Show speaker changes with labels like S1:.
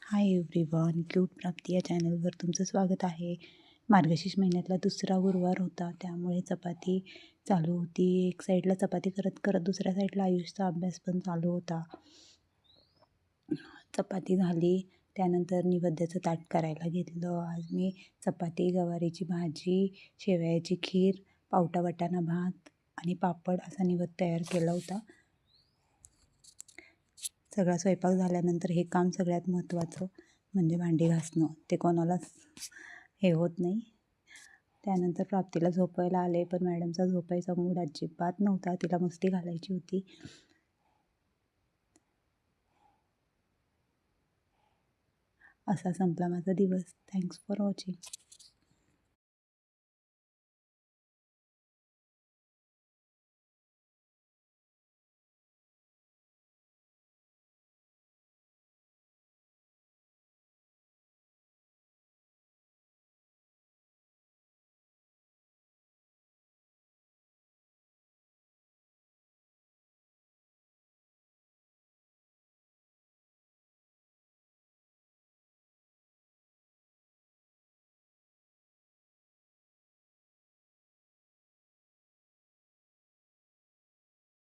S1: Hi everyone, cute प्राप्ती या चॅनलवर तुमचं स्वागत आहे. मार्गशीर्ष महिन्यातला दुसरा गुरुवार होता, त्यामुळे चपाती चालू होती. एक साईडला चपाती करत करत दुसऱ्या साईडला आयुषचा अभ्यास पण चालू होता. चपाती झाली, त्यानंतर नैवेद्याचं ताट करायला घेतलं. आज मी चपाती, गवारीची भाजी, शेवयाची खीर, पावटा वाटाणा भात आणि पापड असा नैवेद्य तयार केला होता. सगळा स्वयंपाक झाल्यानंतर हे काम सगळ्यात महत्त्वाचं म्हणजे भांडी घासणं. ते कोणालाच हे होत नाही. त्यानंतर प्राप्तीला झोपायला आले, पण मॅडमचा झोपायचा मूड अजिबात नव्हता. तिला मस्ती घालायची होती. असा संपला माझा दिवस. Thanks for watching.